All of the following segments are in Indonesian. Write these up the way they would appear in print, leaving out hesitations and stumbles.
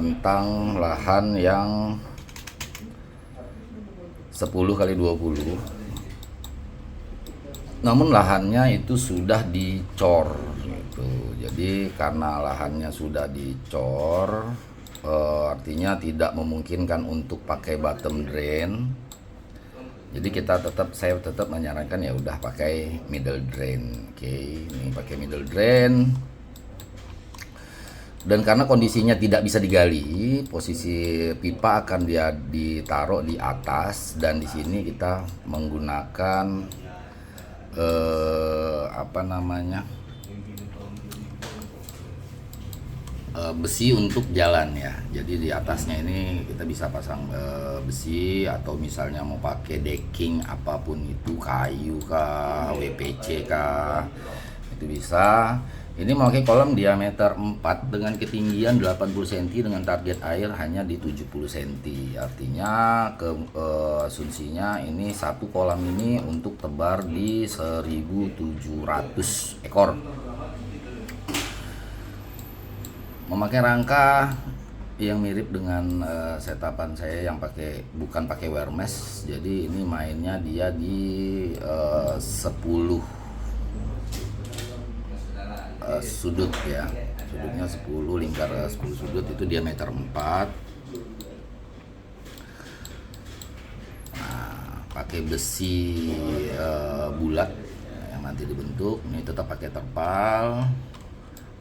tentang lahan yang 10 kali 20. Namun lahannya itu sudah dicor gitu. Jadi karena lahannya sudah dicor, artinya tidak memungkinkan untuk pakai bottom drain. Jadi saya tetap menyarankan ya udah pakai middle drain. Oke, ini pakai middle drain. Dan karena kondisinya tidak bisa digali, posisi pipa akan dia ditaruh di atas, dan di sini kita menggunakan besi untuk jalan ya. Jadi di atasnya ini kita bisa pasang besi, atau misalnya mau pakai decking apapun itu, kayu kah, WPC kah, itu bisa. Ini memakai kolam diameter 4 dengan ketinggian 80 cm dengan target air hanya di 70 cm. Artinya asumsinya ini satu kolam ini untuk tebar di 1.700 ekor. Memakai rangka yang mirip dengan setapan saya yang bukan pakai wire mesh. Jadi ini mainnya dia di 10 sudut ya, sudutnya 10, lingkar 10 sudut, itu diameter 4. Nah, pakai besi bulat yang nanti dibentuk. Ini tetap pakai terpal.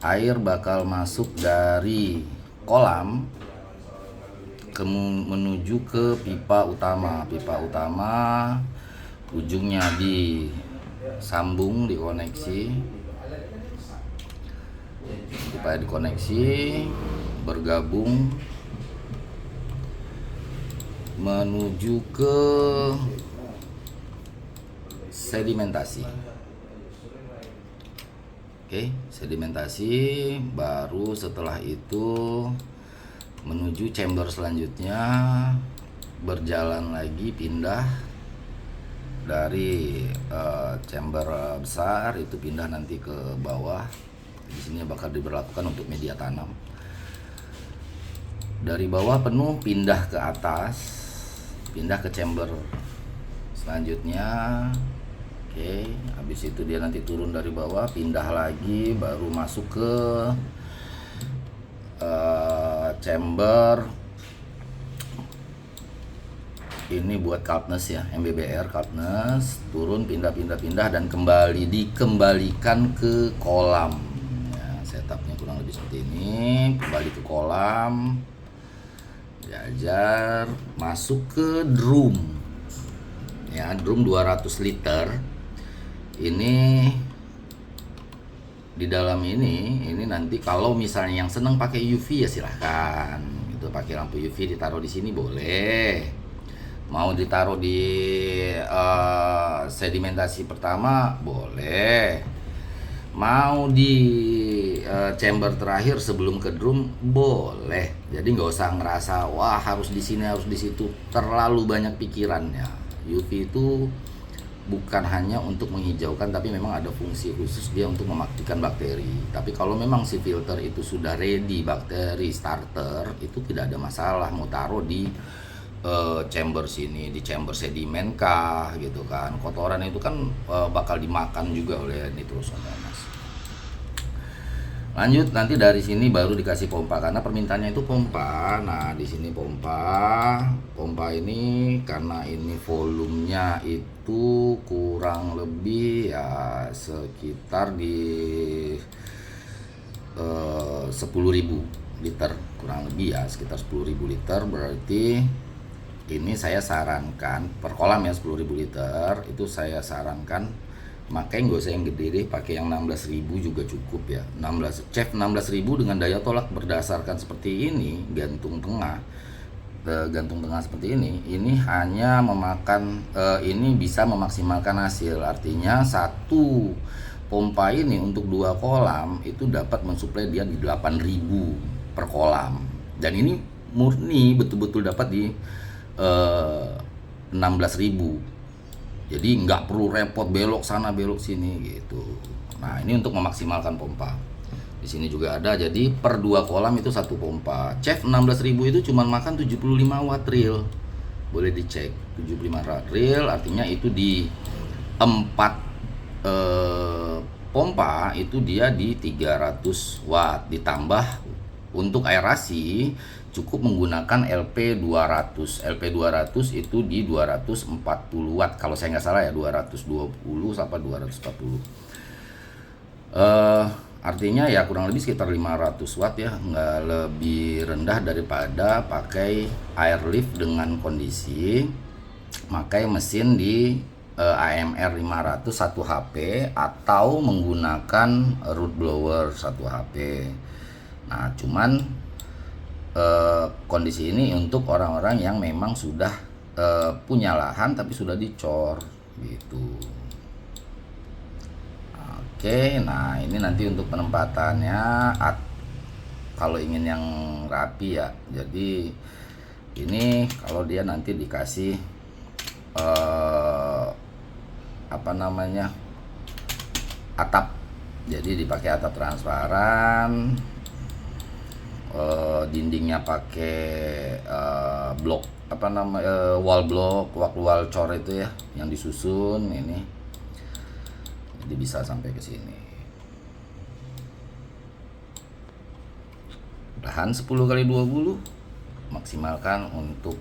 Air bakal masuk dari kolam menuju ke pipa utama. Pipa utama ujungnya disambung, dikoneksi. Supaya dikoneksi, bergabung menuju ke sedimentasi. Oke, sedimentasi, baru setelah itu menuju chamber selanjutnya, berjalan lagi, pindah dari chamber besar itu, pindah nanti ke bawah. Di sini bakal diberlakukan untuk media tanam. Dari bawah penuh, pindah ke atas, pindah ke chamber selanjutnya. Oke, habis itu dia nanti turun dari bawah, pindah lagi, baru masuk ke chamber ini buat Carpnest ya, MBBR Carpnest. Turun, pindah, dan dikembalikan ke kolam. Setupnya kurang lebih seperti ini. Kembali ke kolam, jajar, masuk ke drum ya, drum 200 liter. Ini di dalam ini nanti kalau misalnya yang seneng pakai UV ya silahkan, itu pakai lampu UV ditaruh di sini boleh. Mau ditaruh di sedimentasi pertama boleh. Mau di chamber terakhir sebelum ke drum boleh. Jadi nggak usah ngerasa wah harus di sini, harus di situ, terlalu banyak pikirannya. UV itu bukan hanya untuk menghijaukan, tapi memang ada fungsi khusus dia untuk mematikan bakteri. Tapi kalau memang si filter itu sudah ready bakteri starter, itu tidak ada masalah mau taruh di chamber sini, di chamber sedimen kah gitu kan. Kotoran itu kan bakal dimakan juga oleh nitrosomonas. Lanjut, nanti dari sini baru dikasih pompa karena permintaannya itu pompa. Nah, di sini pompa ini karena ini volumenya itu kurang lebih ya sekitar di 10.000 liter, kurang lebih ya sekitar 10.000 liter. Berarti ini saya sarankan per kolam ya 10.000 liter, itu saya sarankan makanya nggak usah yang gede deh, pakai yang 16.000 juga cukup ya. 16.000 dengan daya tolak berdasarkan seperti ini, gantung tengah seperti ini hanya memakan ini bisa memaksimalkan hasil. Artinya satu pompa ini untuk 2 kolam itu dapat mensuplai dia di 8.000 per kolam, dan ini murni betul-betul dapat di 16.000. Jadi nggak perlu repot belok sana belok sini gitu. Nah, ini untuk memaksimalkan pompa. Di sini juga ada, jadi per 2 kolam itu 1 pompa. Chef 16.000 itu cuma makan 75 watt real. Boleh dicek, 75 watt real artinya itu di 4 pompa itu dia di 300 watt. Ditambah untuk aerasi cukup menggunakan LP200. LP200 itu di 240 watt kalau saya nggak salah ya, 220 sampai 240. Artinya ya kurang lebih sekitar 500 watt ya, nggak lebih rendah daripada pakai airlift dengan kondisi pakai mesin di AMR 500 1 HP atau menggunakan root blower 1 HP. Nah cuman kondisi ini untuk orang-orang yang memang sudah punya lahan tapi sudah dicor gitu. Oke, nah ini nanti untuk penempatannya kalau ingin yang rapi ya. Jadi ini kalau dia nanti dikasih apa namanya, atap, jadi dipakai atap transparan, dindingnya pakai blok apa namanya, wall block, wall cor itu ya yang disusun ini. Jadi bisa sampai ke sini. Tahan 10 kali 20, maksimalkan untuk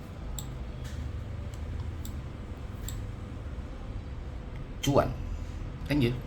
cuan. Thank you.